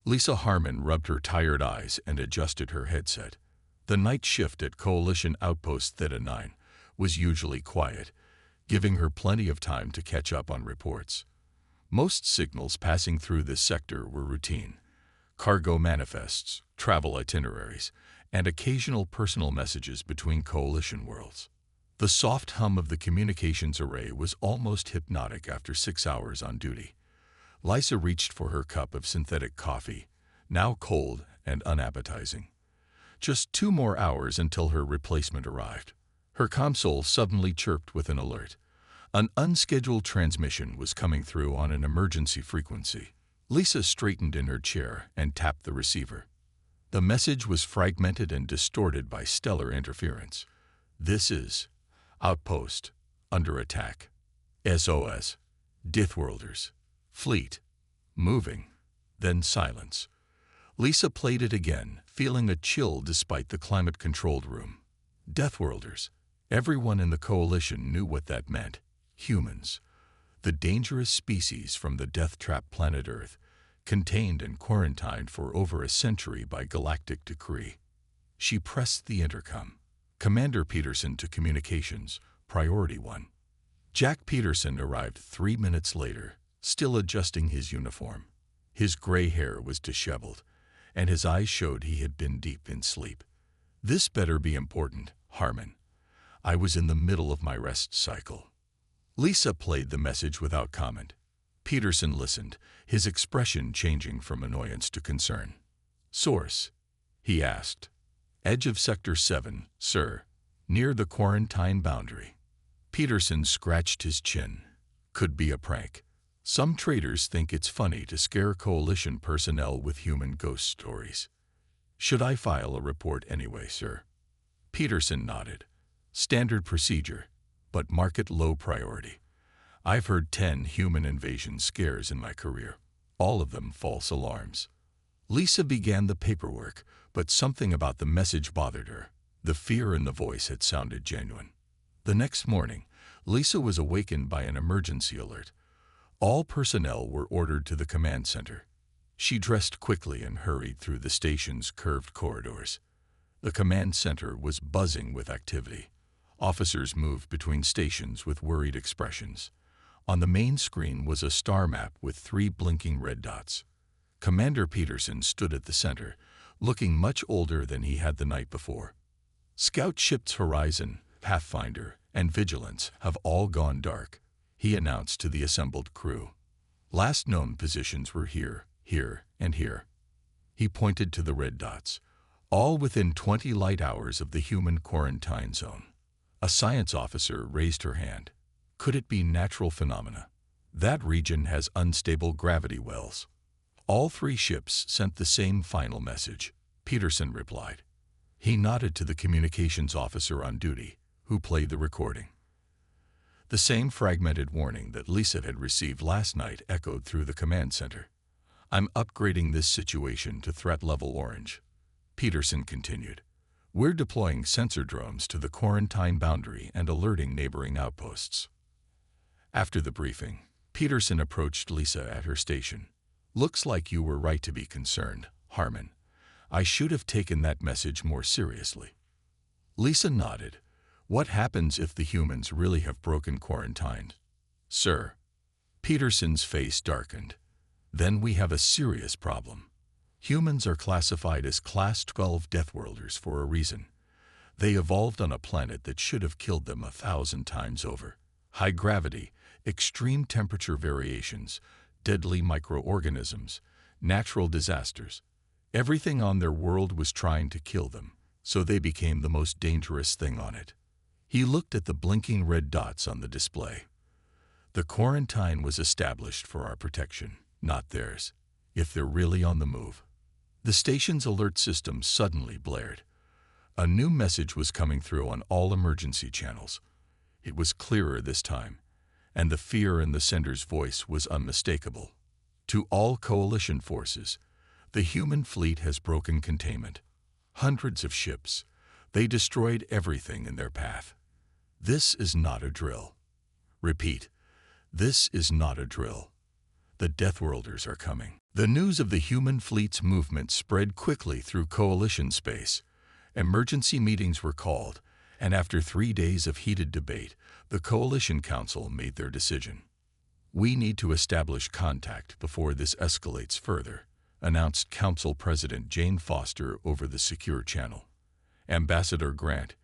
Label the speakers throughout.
Speaker 1: Lisa Harmon rubbed her tired eyes and adjusted her headset. The night shift at Coalition Outpost Theta 9 was usually quiet, giving her plenty of time to catch up on reports. Most signals passing through this sector were routine: cargo manifests, travel itineraries, and occasional personal messages between Coalition worlds. The soft hum of the communications array was almost hypnotic after 6 hours on duty. Lisa reached for her cup of synthetic coffee, now cold and unappetizing. Just 2 more hours until her replacement arrived. Her console suddenly chirped with an alert. An unscheduled transmission was coming through on an emergency frequency. Lisa straightened in her chair and tapped the receiver. The message was fragmented and distorted by stellar interference. "This is Outpost under attack. SOS. Deathworlders. Fleet. Moving." Then silence. Lisa played it again, feeling a chill despite the climate-controlled room. Deathworlders. Everyone in the Coalition knew what that meant. Humans. The dangerous species from the death-trap planet Earth, contained and quarantined for over a century by galactic decree. She pressed the intercom. "Commander Peterson to communications, priority 1. Jack Peterson arrived 3 minutes later, still adjusting his uniform. His gray hair was disheveled, and his eyes showed he had been deep in sleep. "This better be important, Harmon. I was in the middle of my rest cycle." Lisa played the message without comment. Peterson listened, his expression changing from annoyance to concern. "Source?" he asked. "Edge of Sector 7, sir, near the quarantine boundary." Peterson scratched his chin. "Could be a prank. Some traders think it's funny to scare Coalition personnel with human ghost stories. Should I file a report anyway, sir?" Peterson nodded. "Standard procedure, but mark it low priority. I've heard 10 human invasion scares in my career, all of them false alarms." Lisa began the paperwork, but something about the message bothered her. The fear in the voice had sounded genuine. The next morning, Lisa was awakened by an emergency alert. All personnel were ordered to the command center. She dressed quickly and hurried through the station's curved corridors. The command center was buzzing with activity. Officers moved between stations with worried expressions. On the main screen was a star map with 3 blinking red dots. Commander Peterson stood at the center, looking much older than he had the night before. "Scout ships Horizon, Pathfinder, and Vigilance have all gone dark," he announced to the assembled crew. "Last known positions were here, here, and here." He pointed to the red dots, all within 20 light hours of the human quarantine zone. A science officer raised her hand. "Could it be natural phenomena? That region has unstable gravity wells." All 3 ships sent the same final message, Peterson replied. He nodded to the communications officer on duty, who played the recording. The same fragmented warning that Lisa had received last night echoed through the command center. "I'm upgrading this situation to threat level orange," Peterson continued. "We're deploying sensor drones to the quarantine boundary and alerting neighboring outposts." After the briefing, Peterson approached Lisa at her station. "Looks like you were right to be concerned, Harmon. I should have taken that message more seriously." Lisa nodded. "What happens if the humans really have broken quarantine?" "Sir." Peterson's face darkened. "Then we have a serious problem. Humans are classified as Class 12 Deathworlders for a reason. They evolved on a planet that should have killed them 1,000 times over. High gravity, extreme temperature variations, deadly microorganisms, natural disasters. Everything on their world was trying to kill them, so they became the most dangerous thing on it." He looked at the blinking red dots on the display. "The quarantine was established for our protection, not theirs, if they're really on the move." The station's alert system suddenly blared. A new message was coming through on all emergency channels. It was clearer this time, and the fear in the sender's voice was unmistakable. "To all Coalition forces, the human fleet has broken containment. Hundreds of ships. They destroyed everything in their path. This is not a drill. Repeat, this is not a drill. The Deathworlders are coming. The news of the human fleet's movement spread quickly through Coalition space. Emergency meetings were called, and after 3 days of heated debate, the Coalition Council made their decision. "We need to establish contact before this escalates further," announced Council President Jane Foster over the secure channel. "Ambassador Grant,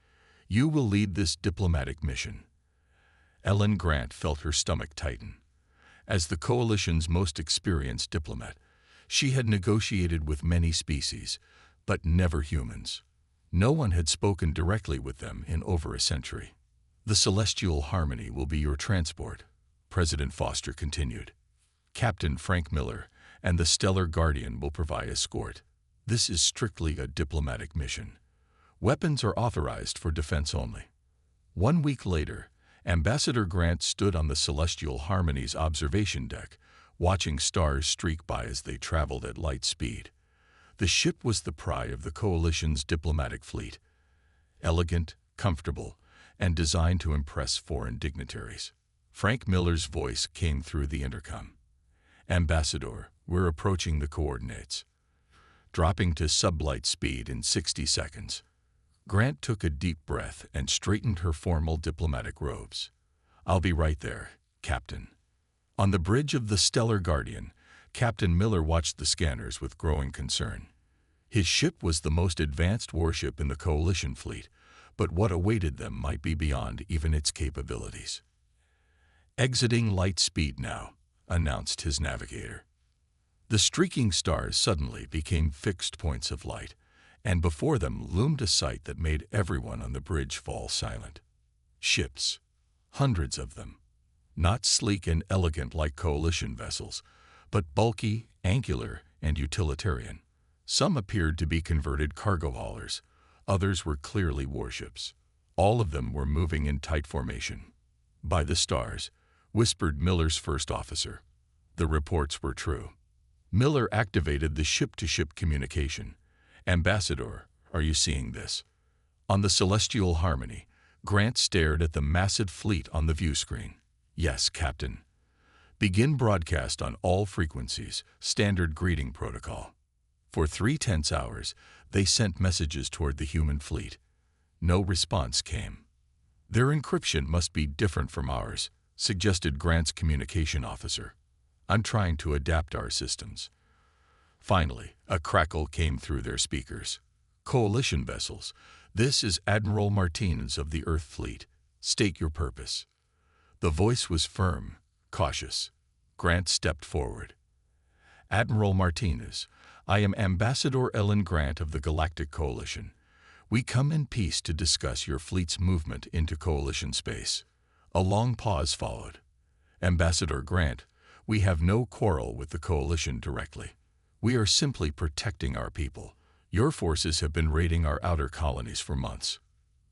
Speaker 1: you will lead this diplomatic mission." Ellen Grant felt her stomach tighten. As the Coalition's most experienced diplomat, she had negotiated with many species, but never humans. No one had spoken directly with them in over a century. "The Celestial Harmony will be your transport," President Foster continued. "Captain Frank Miller and the Stellar Guardian will provide escort. This is strictly a diplomatic mission. Weapons are authorized for defense only." 1 week later, Ambassador Grant stood on the Celestial Harmony's observation deck, watching stars streak by as they traveled at light speed. The ship was the pride of the Coalition's diplomatic fleet. Elegant, comfortable, and designed to impress foreign dignitaries. Frank Miller's voice came through the intercom. "Ambassador, we're approaching the coordinates. Dropping to sublight speed in 60 seconds. Grant took a deep breath and straightened her formal diplomatic robes. "I'll be right there, Captain." On the bridge of the Stellar Guardian, Captain Miller watched the scanners with growing concern. His ship was the most advanced warship in the Coalition fleet, but what awaited them might be beyond even its capabilities. "Exiting light speed now," announced his navigator. The streaking stars suddenly became fixed points of light, and before them loomed a sight that made everyone on the bridge fall silent. Ships. Hundreds of them. Not sleek and elegant like Coalition vessels, but bulky, angular, and utilitarian. Some appeared to be converted cargo haulers. Others were clearly warships. All of them were moving in tight formation. "By the stars," whispered Miller's first officer. The reports were true. Miller activated the ship-to-ship communication. "Ambassador, are you seeing this?" On the Celestial Harmony, Grant stared at the massive fleet on the view screen. "Yes, Captain." "Begin broadcast on all frequencies, standard greeting protocol." For 3 hours, they sent messages toward the human fleet. No response came. "Their encryption must be different from ours," suggested Grant's communication officer. "I'm trying to adapt our systems." Finally, a crackle came through their speakers. "Coalition vessels, this is Admiral Martinez of the Earth Fleet. State your purpose." The voice was firm, cautious. Grant stepped forward. "Admiral Martinez, I am Ambassador Ellen Grant of the Galactic Coalition. We come in peace to discuss your fleet's movement into Coalition space." A long pause followed. "Ambassador Grant, we have no quarrel with the Coalition directly. We are simply protecting our people. Your forces have been raiding our outer colonies for months."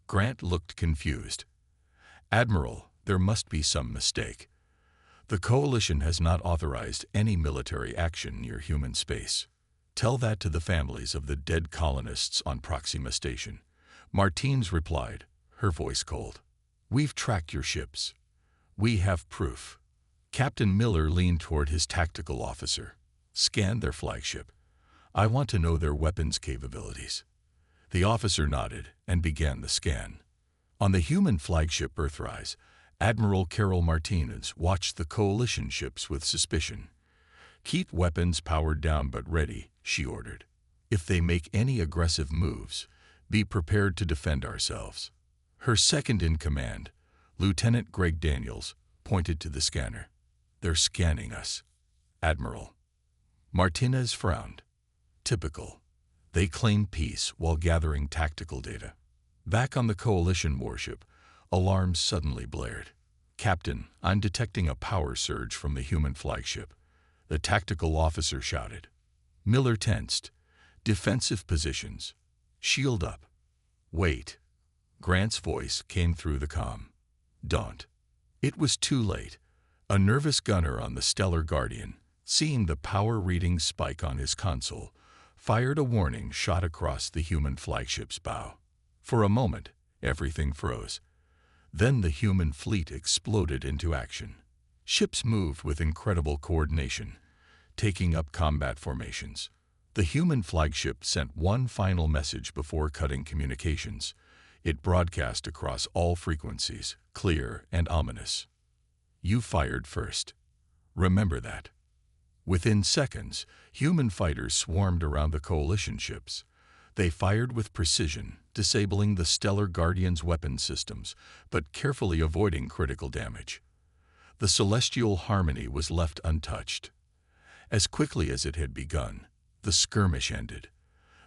Speaker 1: Grant looked confused. "Admiral, there must be some mistake. The Coalition has not authorized any military action near human space. Tell that to the families of the dead colonists on Proxima Station." Martinez replied, her voice cold. "We've tracked your ships. We have proof." Captain Miller leaned toward his tactical officer. "Scan their flagship. I want to know their weapons capabilities." The officer nodded and began the scan. On the human flagship Earthrise, Admiral Carol Martinez watched the Coalition ships with suspicion. "Keep weapons powered down but ready," she ordered. "If they make any aggressive moves, be prepared to defend ourselves." Her second-in-command, Lieutenant Greg Daniels, pointed to the scanner. "They're scanning us, Admiral." Martinez frowned. Typical. They claim peace while gathering tactical data. Back on the Coalition warship, alarms suddenly blared. "Captain, I'm detecting a power surge from the human flagship," the tactical officer shouted. Miller tensed. "Defensive positions. Shield up." "Wait." Grant's voice came through the comm. "Don't." It was too late. A nervous gunner on the Stellar Guardian, seeing the power reading spike on his console, fired a warning shot across the human flagship's bow. For a moment, everything froze. Then the human fleet exploded into action. Ships moved with incredible coordination, taking up combat formations. The human flagship sent one final message before cutting communications. It broadcast across all frequencies, clear and ominous. "You fired first. Remember that." Within seconds, human fighters swarmed around the coalition ships. They fired with precision, disabling the Stellar Guardian's weapon systems, but carefully avoiding critical damage. The celestial harmony was left untouched. As quickly as it had begun, the skirmish ended.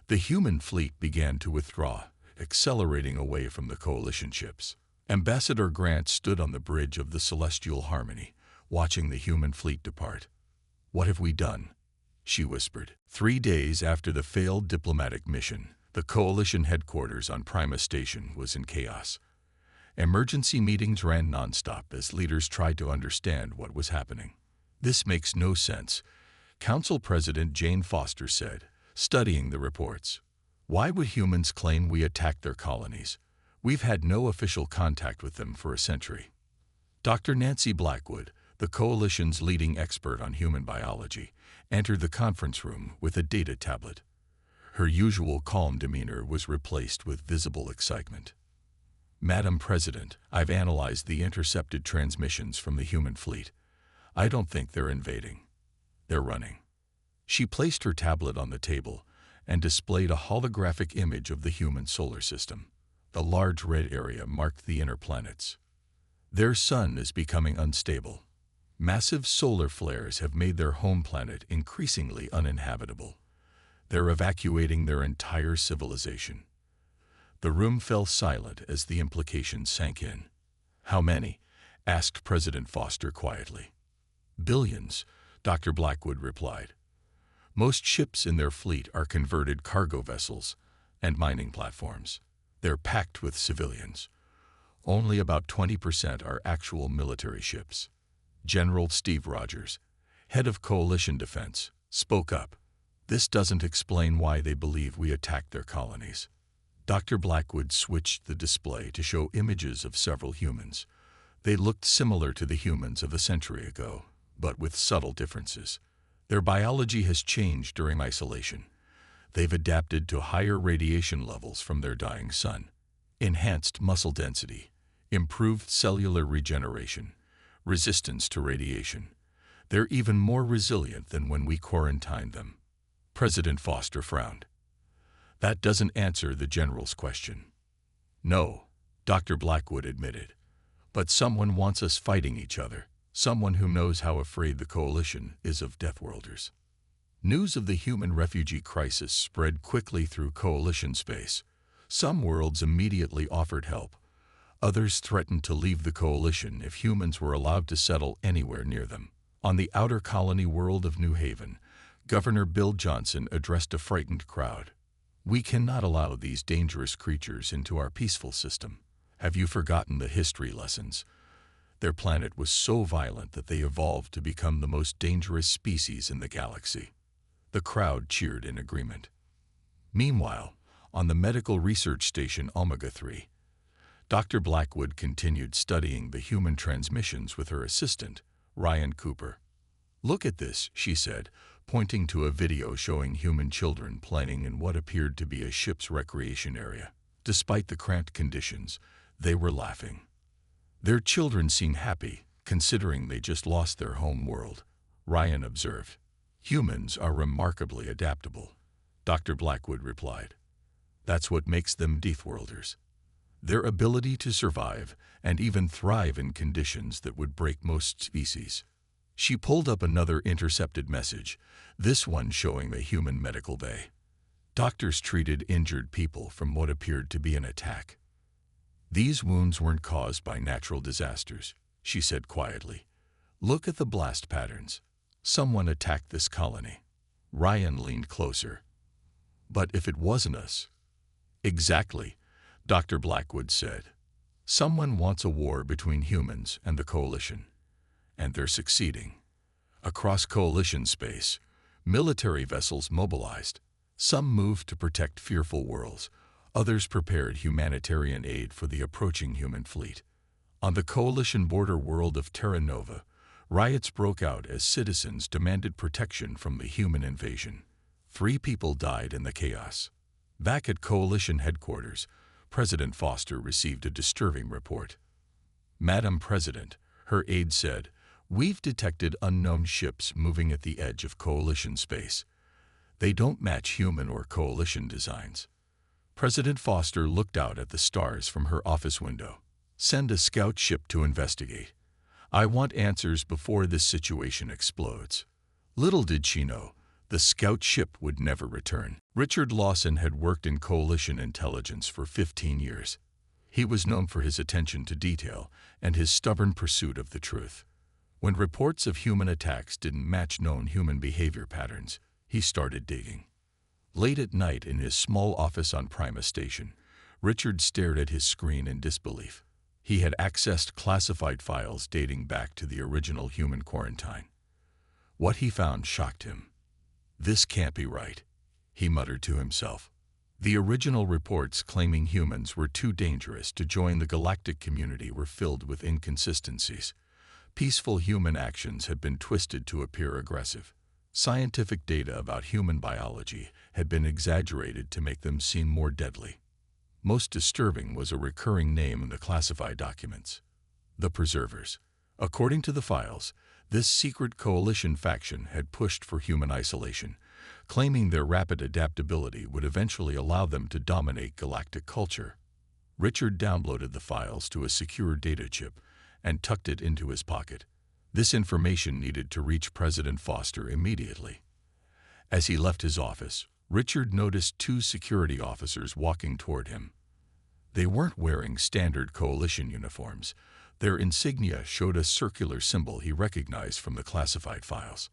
Speaker 1: The human fleet began to withdraw, accelerating away from the coalition ships. Ambassador Grant stood on the bridge of the celestial harmony, watching the human fleet depart. "What have we done?" she whispered. 3 days after the failed diplomatic mission, the coalition headquarters on Prima Station was in chaos. Emergency meetings ran nonstop as leaders tried to understand what was happening. "This makes no sense," Council President Jane Foster said, studying the reports. "Why would humans claim we attacked their colonies? We've had no official contact with them for a century." Dr. Nancy Blackwood, the coalition's leading expert on human biology, entered the conference room with a data tablet. Her usual calm demeanor was replaced with visible excitement. "Madam President, I've analyzed the intercepted transmissions from the human fleet. I don't think they're invading. They're running." She placed her tablet on the table and displayed a holographic image of the human solar system. The large red area marked the inner planets. Their sun is becoming unstable. Massive solar flares have made their home planet increasingly uninhabitable. They're evacuating their entire civilization. The room fell silent as the implications sank in. "How many?" asked President Foster quietly. "Billions," Dr. Blackwood replied. "Most ships in their fleet are converted cargo vessels and mining platforms. They're packed with civilians. Only about 20% are actual military ships." General Steve Rogers, head of Coalition Defense, spoke up. "This doesn't explain why they believe we attacked their colonies." Dr. Blackwood switched the display to show images of several humans. They looked similar to the humans of a century ago, but with subtle differences. Their biology has changed during isolation. They've adapted to higher radiation levels from their dying sun. Enhanced muscle density, improved cellular regeneration, resistance to radiation. They're even more resilient than when we quarantined them. President Foster frowned. "That doesn't answer the general's question." "No," Dr. Blackwood admitted. "But someone wants us fighting each other. Someone who knows how afraid the coalition is of Deathworlders." News of the human refugee crisis spread quickly through coalition space. Some worlds immediately offered help. Others threatened to leave the coalition if humans were allowed to settle anywhere near them. On the outer colony world of New Haven, Governor Bill Johnson addressed a frightened crowd. "We cannot allow these dangerous creatures into our peaceful system. Have you forgotten the history lessons? Their planet was so violent that they evolved to become the most dangerous species in the galaxy." The crowd cheered in agreement. Meanwhile, on the medical research station Omega-3, Dr. Blackwood continued studying the human transmissions with her assistant, Ryan Cooper. "Look at this," she said, pointing to a video showing human children playing in what appeared to be a ship's recreation area. Despite the cramped conditions, they were laughing. "Their children seem happy, considering they just lost their home world," Ryan observed. "Humans are remarkably adaptable," Dr. Blackwood replied. "That's what makes them Deathworlders. Their ability to survive and even thrive in conditions that would break most species." She pulled up another intercepted message, this one showing a human medical bay. Doctors treated injured people from what appeared to be an attack. "These wounds weren't caused by natural disasters," she said quietly. "Look at the blast patterns. Someone attacked this colony." Ryan leaned closer. "But if it wasn't us?" "Exactly," Dr. Blackwood said. "Someone wants a war between humans and the coalition. And they're succeeding. Across coalition space, military vessels mobilized. Some moved to protect fearful worlds. Others prepared humanitarian aid for the approaching human fleet. On the coalition border world of Terra Nova, Riots broke out as citizens demanded protection from the human invasion. 3 people died in the chaos. Back at Coalition headquarters, President Foster received a disturbing report. "Madam President," her aide said, "we've detected unknown ships moving at the edge of Coalition space. They don't match human or Coalition designs." President Foster looked out at the stars from her office window. "Send a scout ship to investigate. I want answers before this situation explodes." Little did she know, the scout ship would never return. Richard Lawson had worked in Coalition intelligence for 15 years. He was known for his attention to detail and his stubborn pursuit of the truth. When reports of human attacks didn't match known human behavior patterns, he started digging. Late at night in his small office on Prima Station, Richard stared at his screen in disbelief. He had accessed classified files dating back to the original human quarantine. What he found shocked him. "This can't be right," he muttered to himself. The original reports claiming humans were too dangerous to join the galactic community were filled with inconsistencies. Peaceful human actions had been twisted to appear aggressive. Scientific data about human biology had been exaggerated to make them seem more deadly. Most disturbing was a recurring name in the classified documents: the Preservers. According to the files, this secret Coalition faction had pushed for human isolation, claiming their rapid adaptability would eventually allow them to dominate galactic culture. Richard downloaded the files to a secure data chip and tucked it into his pocket. This information needed to reach President Foster immediately. As he left his office, Richard noticed 2 security officers walking toward him. They weren't wearing standard Coalition uniforms. Their insignia showed a circular symbol he recognized from the classified files.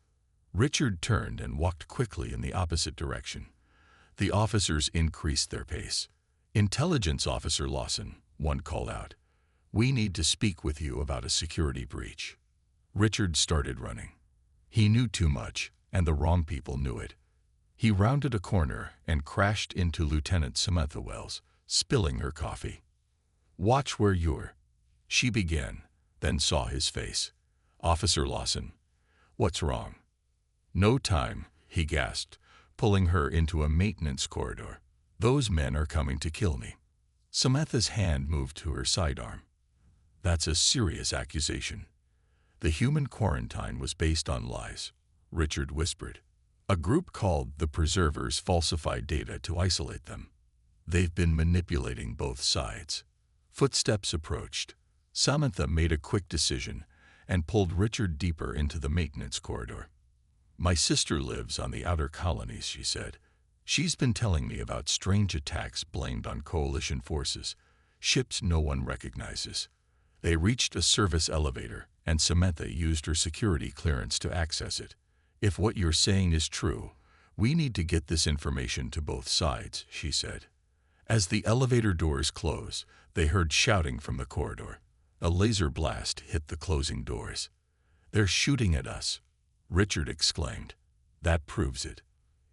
Speaker 1: Richard turned and walked quickly in the opposite direction. The officers increased their pace. "Intelligence Officer Lawson," one called out. "We need to speak with you about a security breach." Richard started running. He knew too much, and the wrong people knew it. He rounded a corner and crashed into Lieutenant Samantha Wells, spilling her coffee. "Watch where you're," she began, then saw his face. "Officer Lawson, what's wrong?" "No time," he gasped, pulling her into a maintenance corridor. "Those men are coming to kill me." Samantha's hand moved to her sidearm. "That's a serious accusation." "The human quarantine was based on lies," Richard whispered. "A group called the Preservers falsified data to isolate them. They've been manipulating both sides." Footsteps approached. Samantha made a quick decision and pulled Richard deeper into the maintenance corridor. "My sister lives on the outer colonies," she said. "She's been telling me about strange attacks blamed on Coalition forces, ships no one recognizes." They reached a service elevator, and Samantha used her security clearance to access it. "If what you're saying is true, we need to get this information to both sides," she said. As the elevator doors closed, they heard shouting from the corridor. A laser blast hit the closing doors. "They're shooting at us," Richard exclaimed. "That proves it."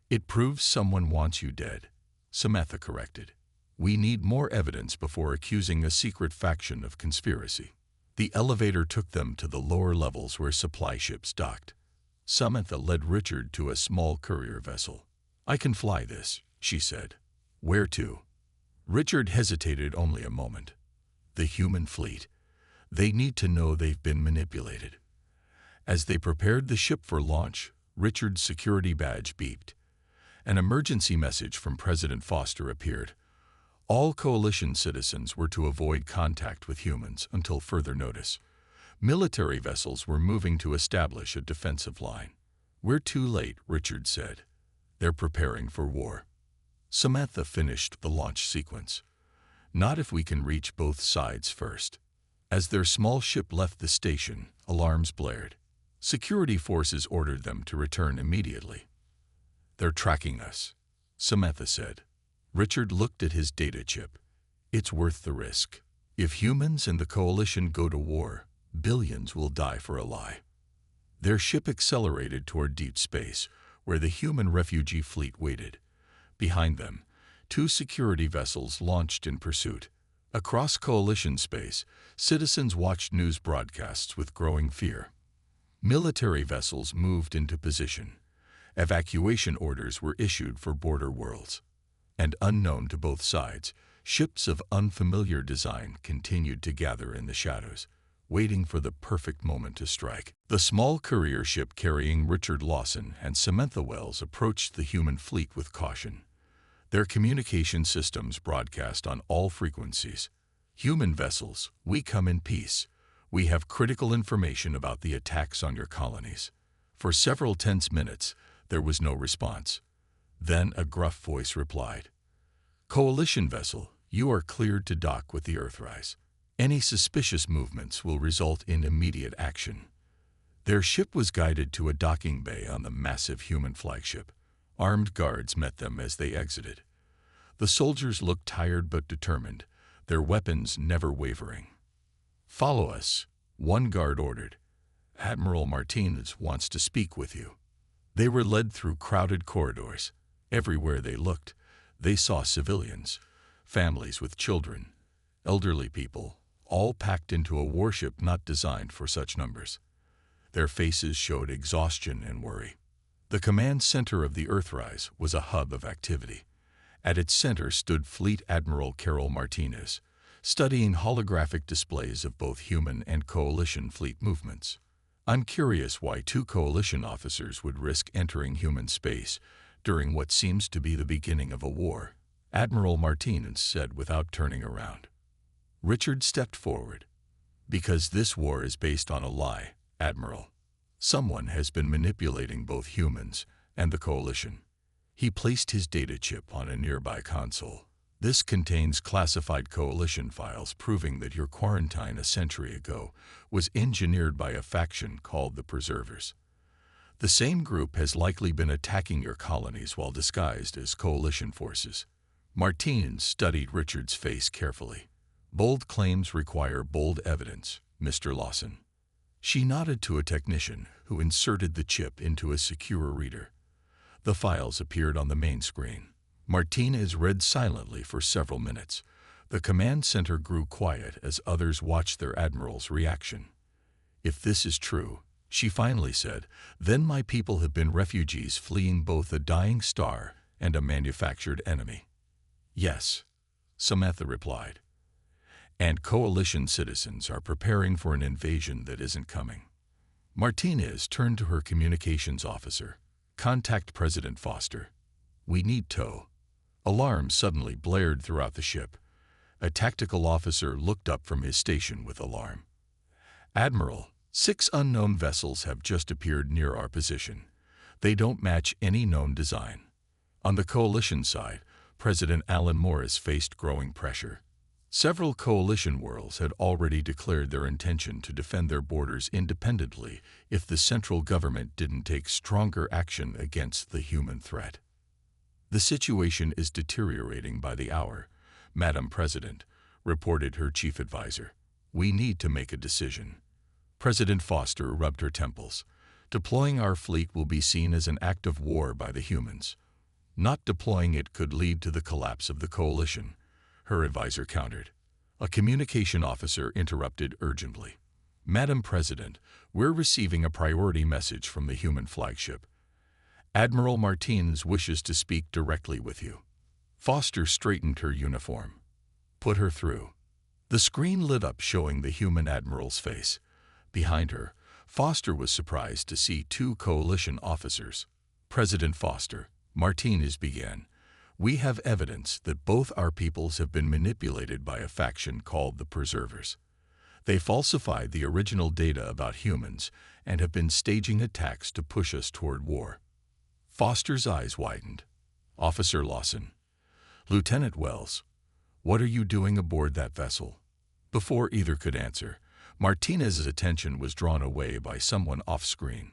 Speaker 1: "It proves someone wants you dead," Samantha corrected. "We need more evidence before accusing a secret faction of conspiracy." The elevator took them to the lower levels where supply ships docked. Samantha led Richard to a small courier vessel. "I can fly this," she said. "Where to?" Richard hesitated only a moment. "The human fleet. They need to know they've been manipulated." As they prepared the ship for launch, Richard's security badge beeped. An emergency message from President Foster appeared. All Coalition citizens were to avoid contact with humans until further notice. Military vessels were moving to establish a defensive line. "We're too late," Richard said. "They're preparing for war." Samantha finished the launch sequence. "Not if we can reach both sides first." As their small ship left the station, alarms blared. Security forces ordered them to return immediately. "They're tracking us," Samantha said. Richard looked at his data chip. "It's worth the risk. If humans and the Coalition go to war, billions will die for a lie." Their ship accelerated toward deep space, where the human refugee fleet waited. Behind them, 2 security vessels launched in pursuit. Across Coalition space, citizens watched news broadcasts with growing fear. Military vessels moved into position. Evacuation orders were issued for border worlds. And unknown to both sides, ships of unfamiliar design continued to gather in the shadows, waiting for the perfect moment to strike. The small courier ship carrying Richard Lawson and Samantha Wells approached the human fleet with caution. Their communication systems broadcast on all frequencies. Human vessels, we come in peace. We have critical information about the attacks on your colonies. For several tense minutes, there was no response. Then a gruff voice replied, "Coalition vessel, you are cleared to dock with the Earthrise. Any suspicious movements will result in immediate action." Their ship was guided to a docking bay on the massive human flagship. Armed guards met them as they exited. The soldiers looked tired but determined, their weapons never wavering. "Follow us," one guard ordered. "Admiral Martinez wants to speak with you." They were led through crowded corridors. Everywhere they looked, they saw civilians, families with children, elderly people, all packed into a warship not designed for such numbers. Their faces showed exhaustion and worry. The command center of the Earthrise was a hub of activity. At its center stood Fleet Admiral Carol Martinez, studying holographic displays of both human and coalition fleet movements. "I'm curious why two coalition officers would risk entering human space during what seems to be the beginning of a war," Admiral Martinez said without turning around. Richard stepped forward. "Because this war is based on a lie, Admiral. Someone has been manipulating both humans and the coalition." He placed his data chip on a nearby console. "This contains classified coalition files proving that your quarantine a century ago was engineered by a faction called the Preservers. The same group has likely been attacking your colonies while disguised as coalition forces." Martinez studied Richard's face carefully. "Bold claims require bold evidence, Mr. Lawson." She nodded to a technician who inserted the chip into a secure reader. The files appeared on the main screen. Martinez read silently for several minutes. The command center grew quiet as others watched their admiral's reaction. "If this is true," she finally said, "then my people have been refugees fleeing both a dying star and a manufactured enemy." "Yes," Samantha replied. "And coalition citizens are preparing for an invasion that isn't coming." Martinez turned to her communications officer. "Contact President Foster. We need tow." Alarms suddenly blared throughout the ship. A tactical officer looked up from his station with alarm. "Admiral, 6 unknown vessels have just appeared near our position. They don't match any known design." On the coalition side, President Alan Morris faced growing pressure. Several coalition worlds had already declared their intention to defend their borders independently if the central government didn't take stronger action against the human threat. "The situation is deteriorating by the hour, Madam President," reported her chief advisor. "We need to make a decision." President Foster rubbed her temples. "Deploying our fleet will be seen as an act of war by the humans. Not deploying it could lead to the collapse of the coalition," her advisor countered. A communication officer interrupted urgently. "Madam President, we're receiving a priority message from the human flagship. Admiral Martinez wishes to speak directly with you." Foster straightened her uniform. "Put her through." The screen lit up showing the human admiral's face. Behind her, Foster was surprised to see 2 coalition officers. "President Foster," Martinez began, "we have evidence that both our peoples have been manipulated by a faction called the Preservers. They falsified the original data about humans and have been staging attacks to push us toward war." Foster's eyes widened. "Officer Lawson, Lieutenant Wells, what are you doing aboard that vessel?" Before either could answer, Martinez's attention was drawn away by someone off-screen.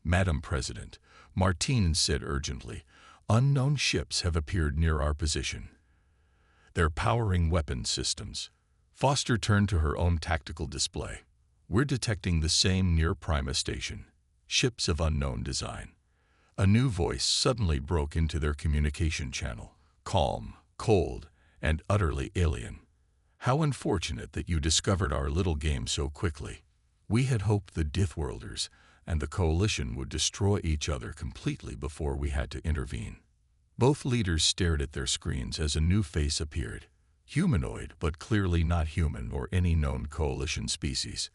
Speaker 1: "Madam President," Martinez said urgently, "unknown ships have appeared near our position. They're powering weapon systems." Foster turned to her own tactical display. "We're detecting the same near Prima station. Ships of unknown design." A new voice suddenly broke into their communication channel. Calm, cold, and utterly alien. "How unfortunate that you discovered our little game so quickly. We had hoped the Deathworlders, and the coalition would destroy each other completely before we had to intervene. Both leaders stared at their screens as a new face appeared. Humanoid, but clearly not human or any known coalition species.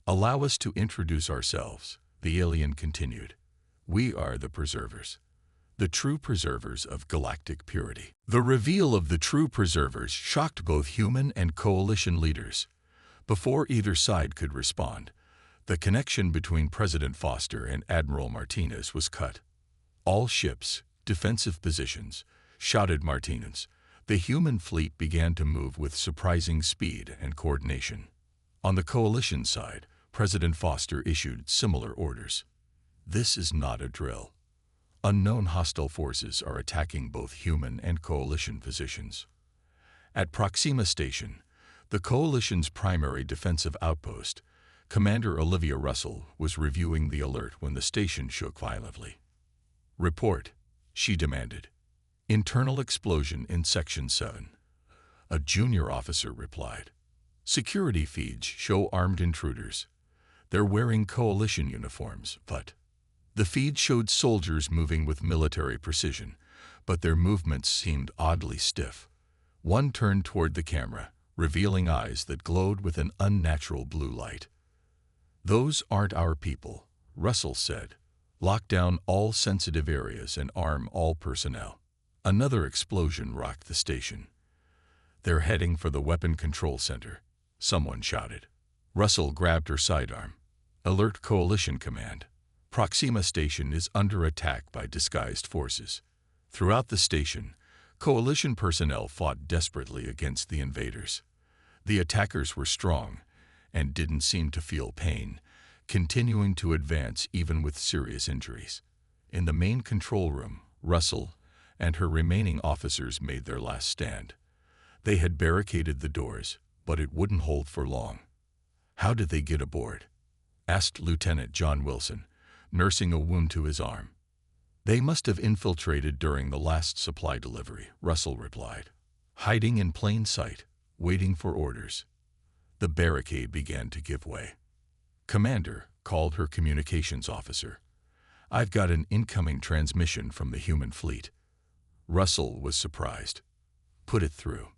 Speaker 1: "Allow us to introduce ourselves," the alien continued. "We are the Preservers. The true preservers of galactic purity." The reveal of the true preservers shocked both human and coalition leaders. Before either side could respond, the connection between President Foster and Admiral Martinez was cut. "All ships, defensive positions," shouted Martinez. The human fleet began to move with surprising speed and coordination. On the coalition side, President Foster issued similar orders. "This is not a drill. Unknown hostile forces are attacking both human and coalition positions." At Proxima Station, the coalition's primary defensive outpost, Commander Olivia Russell was reviewing the alert when the station shook violently. "Report," she demanded. "Internal explosion in Section 7. A junior officer replied. "Security feeds show armed intruders. They're wearing coalition uniforms, but..." The feed showed soldiers moving with military precision, but their movements seemed oddly stiff. One turned toward the camera, revealing eyes that glowed with an unnatural blue light. "Those aren't our people," Russell said. "Lock down all sensitive areas and arm all personnel." Another explosion rocked the station. "They're heading for the weapon control center," someone shouted. Russell grabbed her sidearm. "Alert Coalition Command. Proxima Station is under attack by disguised forces." Throughout the station, Coalition personnel fought desperately against the invaders. The attackers were strong and didn't seem to feel pain, continuing to advance even with serious injuries. In the main control room, Russell and her remaining officers made their last stand. They had barricaded the doors, but it wouldn't hold for long. "How did they get aboard?" asked Lieutenant John Wilson, nursing a wound to his arm. "They must have infiltrated during the last supply delivery," Russell replied. "Hiding in plain sight, waiting for orders." The barricade began to give way. "Commander," called her communications officer. "I've got an incoming transmission from the human fleet." Russell was surprised. "Put it through."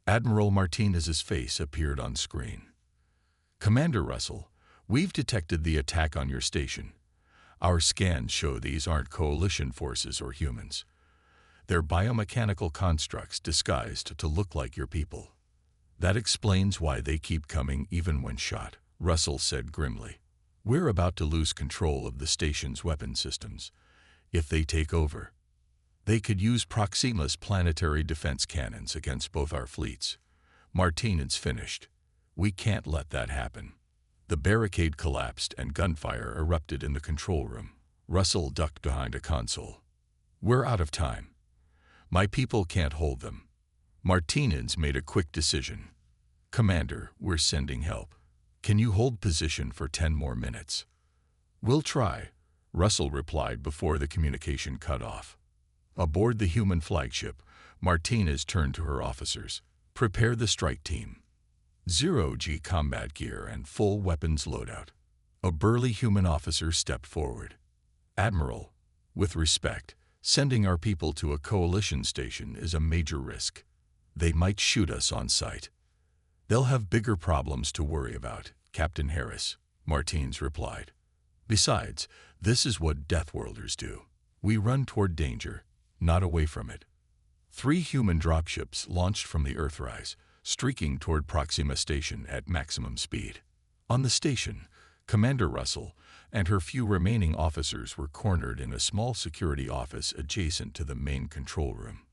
Speaker 1: Admiral Martinez's face appeared on screen. "Commander Russell, we've detected the attack on your station. Our scans show these aren't coalition forces or humans. They're biomechanical constructs disguised to look like your people. That explains why they keep coming even when shot," Russell said grimly. "We're about to lose control of the station's weapon systems. If they take over, they could use Proxima's planetary defense cannons against both our fleets." Martinez finished. "We can't let that happen." The barricade collapsed and gunfire erupted in the control room. Russell ducked behind a console. "We're out of time. My people can't hold them." Martinez made a quick decision. "Commander, we're sending help. Can you hold position for 10 more minutes?" "We'll try," Russell replied before the communication cut off. Aboard the human flagship, Martinez turned to her officers. "Prepare the strike team. 0G combat gear and full weapons loadout." A burly human officer stepped forward. "Admiral, with respect, sending our people to a coalition station is a major risk. They might shoot us on sight." "They'll have bigger problems to worry about, Captain Harris," Martinez replied. "Besides, this is what Deathworlders do. We run toward danger, not away from it." 3 human dropships launched from the Earthrise, streaking toward Proxima Station at maximum speed. On the station, Commander Russell and her few remaining officers were cornered in a small security office adjacent to the main control room.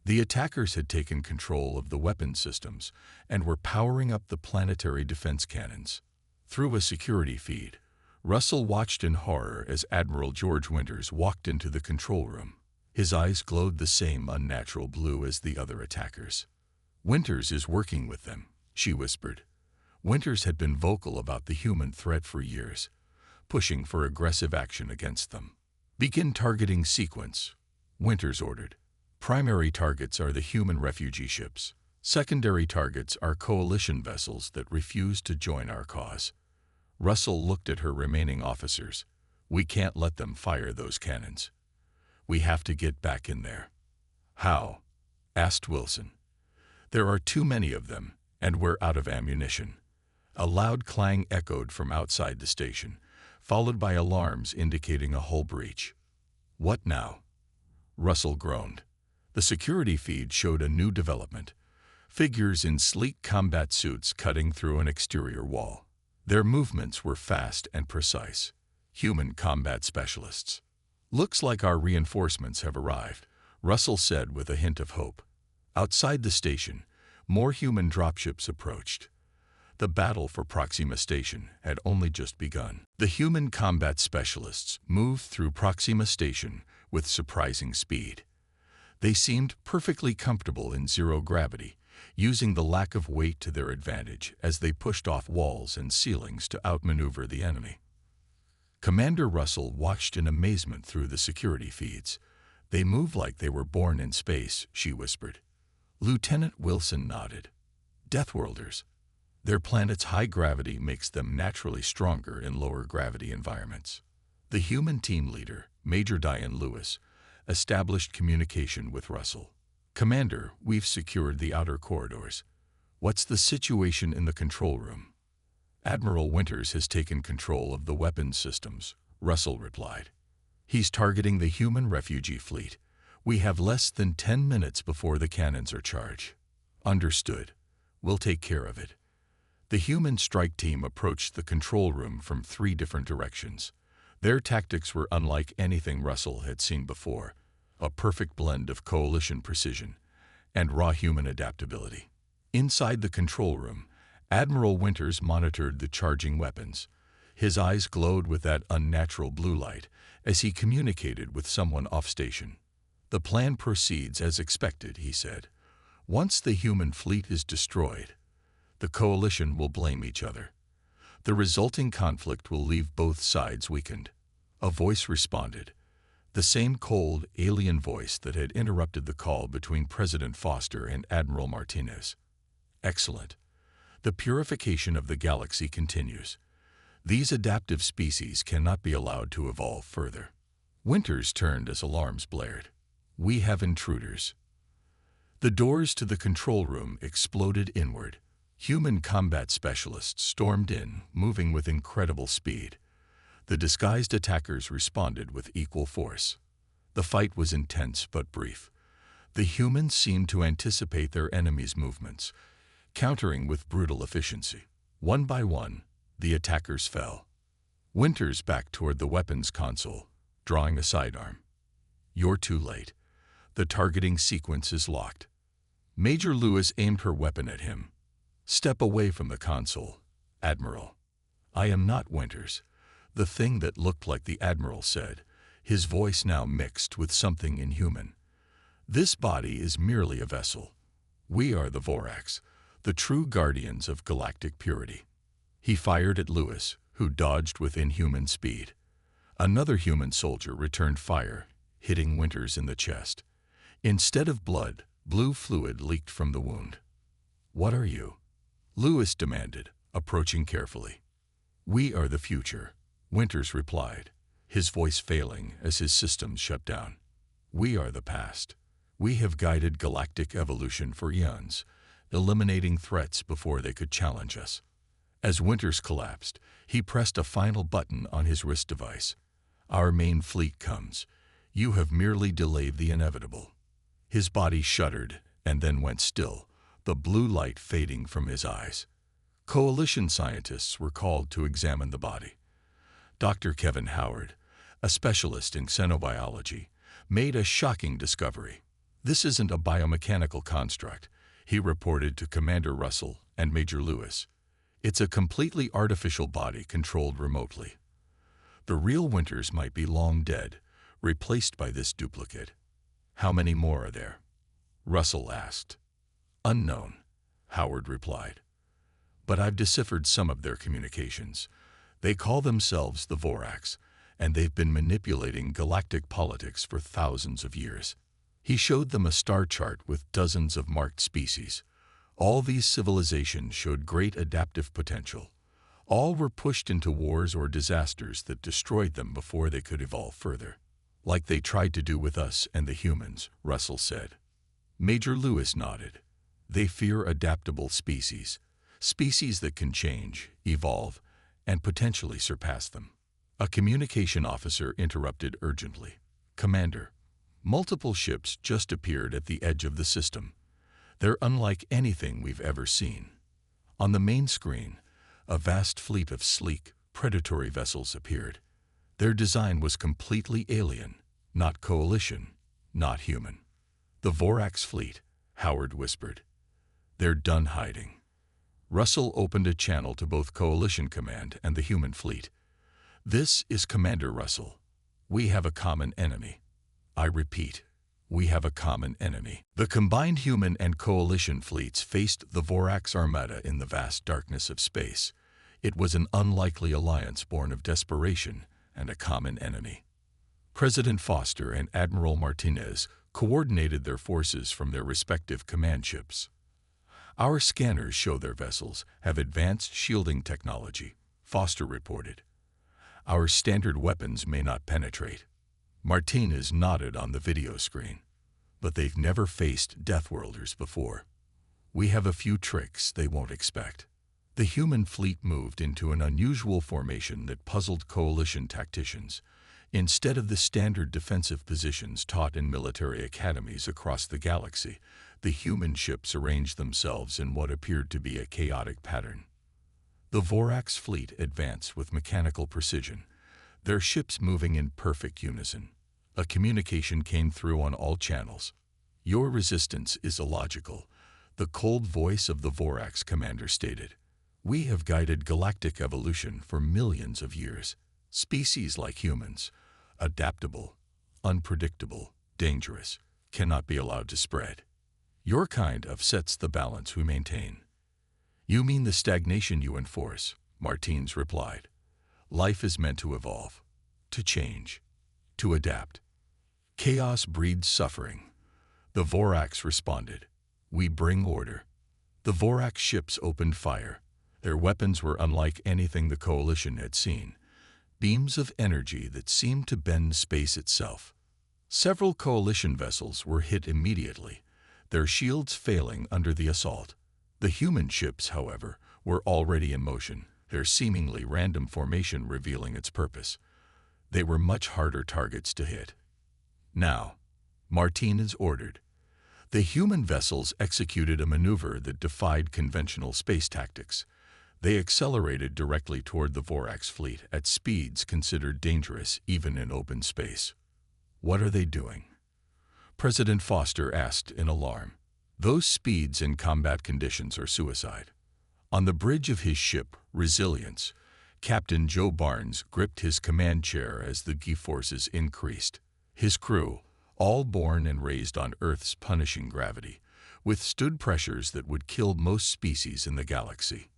Speaker 1: The attackers had taken control of the weapon systems and were powering up the planetary defense cannons. Through a security feed, Russell watched in horror as Admiral George Winters walked into the control room. His eyes glowed the same unnatural blue as the other attackers. "Winters is working with them," she whispered. Winters had been vocal about the human threat for years, pushing for aggressive action against them. "Begin targeting sequence," Winters ordered. "Primary targets are the human refugee ships. Secondary targets are coalition vessels that refuse to join our cause." Russell looked at her remaining officers. We can't let them fire those cannons. We have to get back in there. How? Asked Wilson. There are too many of them, and we're out of ammunition. A loud clang echoed from outside the station, followed by alarms indicating a hull breach. What now? Russell groaned. The security feed showed a new development. Figures in sleek combat suits cutting through an exterior wall. Their movements were fast and precise. Human combat specialists. Looks like our reinforcements have arrived, Russell said with a hint of hope. Outside the station, more human dropships approached. The battle for Proxima Station had only just begun. The human combat specialists moved through Proxima Station with surprising speed. They seemed perfectly comfortable in zero gravity, using the lack of weight to their advantage as they pushed off walls and ceilings to outmaneuver the enemy. Commander Russell watched in amazement through the security feeds. They move like they were born in space, she whispered. Lieutenant Wilson nodded. Deathworlders. Their planet's high gravity makes them naturally stronger in lower gravity environments. The human team leader, Major Diane Lewis, established communication with Russell. Commander, we've secured the outer corridors. What's the situation in the control room? Admiral Winters has taken control of the weapons systems, Russell replied. He's targeting the human refugee fleet. We have less than 10 minutes before the cannons are charged. Understood. We'll take care of it. The human strike team approached the control room from 3 different directions. Their tactics were unlike anything Russell had seen before, a perfect blend of coalition precision and raw human adaptability. Inside the control room, Admiral Winters monitored the charging weapons. His eyes glowed with that unnatural blue light as he communicated with someone off-station. The plan proceeds as expected, he said. Once the human fleet is destroyed, the coalition will blame each other. The resulting conflict will leave both sides weakened. A voice responded, the same cold, alien voice that had interrupted the call between President Foster and Admiral Martinez. Excellent. The purification of the galaxy continues. These adaptive species cannot be allowed to evolve further. Winters turned as alarms blared. We have intruders. The doors to the control room exploded inward. Human combat specialists stormed in, moving with incredible speed. The disguised attackers responded with equal force. The fight was intense but brief. The humans seemed to anticipate their enemies' movements, countering with brutal efficiency. One by one, the attackers fell. Winters backed toward the weapons console, drawing a sidearm. You're too late. The targeting sequence is locked. Major Lewis aimed her weapon at him. Step away from the console, Admiral. I am not Winters. The thing that looked like the Admiral said, his voice now mixed with something inhuman. This body is merely a vessel. We are the Vorax, the true guardians of galactic purity. He fired at Lewis, who dodged with inhuman speed. Another human soldier returned fire, hitting Winters in the chest. Instead of blood, blue fluid leaked from the wound. What are you? Lewis demanded, approaching carefully. We are the future, Winters replied, his voice failing as his systems shut down. We are the past. We have guided galactic evolution for eons, eliminating threats before they could challenge us. As Winters collapsed, he pressed a final button on his wrist device. Our main fleet comes. You have merely delayed the inevitable. His body shuddered and then went still, the blue light fading from his eyes. Coalition scientists were called to examine the body. Dr. Kevin Howard, a specialist in xenobiology, made a shocking discovery. This isn't a biomechanical construct, he reported to Commander Russell and Major Lewis. It's a completely artificial body controlled remotely. The real Winters might be long dead, replaced by this duplicate. How many more are there? Russell asked. Unknown, Howard replied. But I've deciphered some of their communications. They call themselves the Vorax, and they've been manipulating galactic politics for thousands of years. He showed them a star chart with dozens of marked species. All these civilizations showed great adaptive potential. All were pushed into wars or disasters that destroyed them before they could evolve further. Like they tried to do with us and the humans, Russell said. Major Lewis nodded. They fear adaptable species, species that can change, evolve, and potentially surpass them. A communication officer interrupted urgently. Commander, multiple ships just appeared at the edge of the system. They're unlike anything we've ever seen. On the main screen, a vast fleet of sleek, predatory vessels appeared. Their design was completely alien, not Coalition, not human. The Vorax fleet, Howard whispered. They're done hiding. Russell opened a channel to both Coalition Command and the human fleet. This is Commander Russell. We have a common enemy. I repeat, we have a common enemy. The combined human and Coalition fleets faced the Vorax Armada in the vast darkness of space. It was an unlikely alliance born of desperation and a common enemy. President Foster and Admiral Martinez coordinated their forces from their respective command ships. Our scanners show their vessels have advanced shielding technology, Foster reported. Our standard weapons may not penetrate. Martinez nodded on the video screen. But they've never faced Deathworlders before. We have a few tricks they won't expect. The human fleet moved into an unusual formation that puzzled Coalition tacticians. Instead of the standard defensive positions taught in military academies across the galaxy, the human ships arranged themselves in what appeared to be a chaotic pattern. The Vorax fleet advanced with mechanical precision, their ships moving in perfect unison. A communication came through on all channels. Your resistance is illogical, the cold voice of the Vorax commander stated. We have guided galactic evolution for millions of years. Species like humans, adaptable, unpredictable, dangerous, cannot be allowed to spread. Your kind upsets the balance we maintain. You mean the stagnation you enforce, Martins replied. Life is meant to evolve, to change, to adapt. Chaos breeds suffering. The Vorax responded. We bring order. The Vorax ships opened fire. Their weapons were unlike anything the Coalition had seen. Beams of energy that seemed to bend space itself. Several Coalition vessels were hit immediately, their shields failing under the assault. The human ships, however, were already in motion, their seemingly random formation revealing its purpose. They were much harder targets to hit. Now, Martinez ordered. The human vessels executed a maneuver that defied conventional space tactics. They accelerated directly toward the Vorax fleet at speeds considered dangerous even in open space. What are they doing? President Foster asked in alarm. Those speeds in combat conditions are suicide. On the bridge of his ship, Resilience, Captain Joe Barnes gripped his command chair as the G-forces increased. His crew, all born and raised on Earth's punishing gravity, withstood pressures that would kill most species in the galaxy.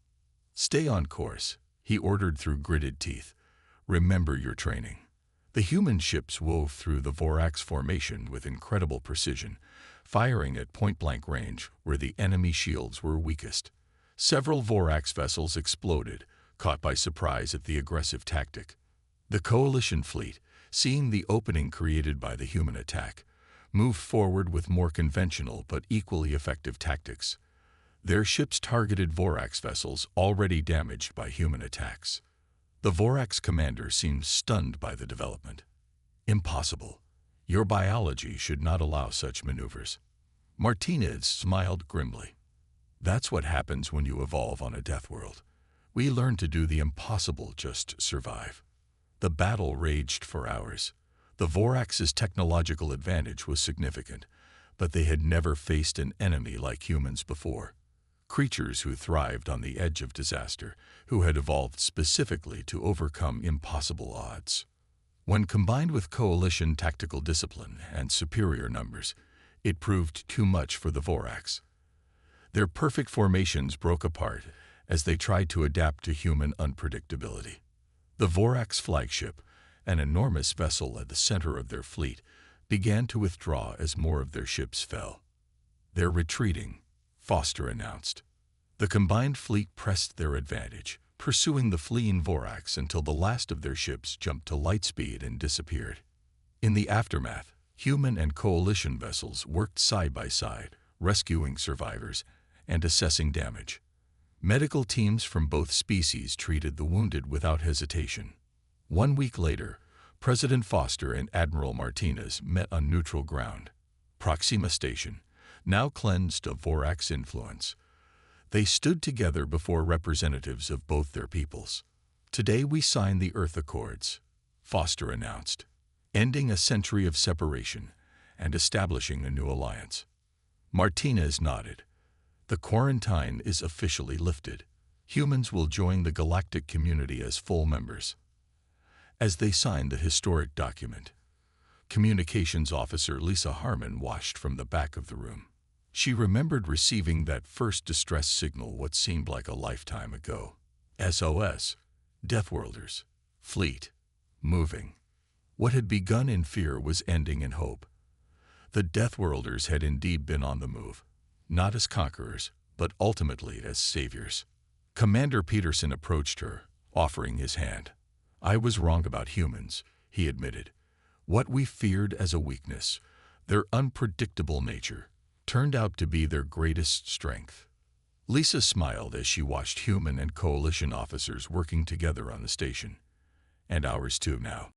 Speaker 1: Stay on course, he ordered through gritted teeth. Remember your training. The human ships wove through the Vorax formation with incredible precision, firing at point-blank range where the enemy shields were weakest. Several Vorax vessels exploded, caught by surprise at the aggressive tactic. The Coalition fleet, seeing the opening created by the human attack, moved forward with more conventional but equally effective tactics. Their ships targeted Vorax vessels already damaged by human attacks. The Vorax commander seemed stunned by the development. Impossible. Your biology should not allow such maneuvers. Martinez smiled grimly. That's what happens when you evolve on a death world. We learn to do the impossible just to survive. The battle raged for hours. The Vorax's technological advantage was significant, but they had never faced an enemy like humans before. Creatures who thrived on the edge of disaster, who had evolved specifically to overcome impossible odds. When combined with Coalition tactical discipline and superior numbers, it proved too much for the Vorax. Their perfect formations broke apart as they tried to adapt to human unpredictability. The Vorax flagship, an enormous vessel at the center of their fleet, began to withdraw as more of their ships fell. They're retreating, Foster announced. The combined fleet pressed their advantage, pursuing the fleeing Vorax until the last of their ships jumped to light speed and disappeared. In the aftermath, human and coalition vessels worked side by side, rescuing survivors and assessing damage. Medical teams from both species treated the wounded without hesitation. 1 week later, President Foster and Admiral Martinez met on neutral ground, Proxima Station, now cleansed of Vorax influence. They stood together before representatives of both their peoples. "Today we sign the Earth Accords," Foster announced, ending a century of separation and establishing a new alliance. Martinez nodded. "The quarantine is officially lifted. Humans will join the galactic community as full members." As they signed the historic document, Communications Officer Lisa Harmon watched from the back of the room. She remembered receiving that first distress signal what seemed like a lifetime ago. SOS, Deathworlders, fleet, moving. What had begun in fear was ending in hope. The Deathworlders had indeed been on the move, not as conquerors, but ultimately as saviors. Commander Peterson approached her, offering his hand. "I was wrong about humans," he admitted. "What we feared as a weakness, their unpredictable nature, turned out to be their greatest strength." Lisa smiled as she watched human and coalition officers working together on the station. "And ours too now."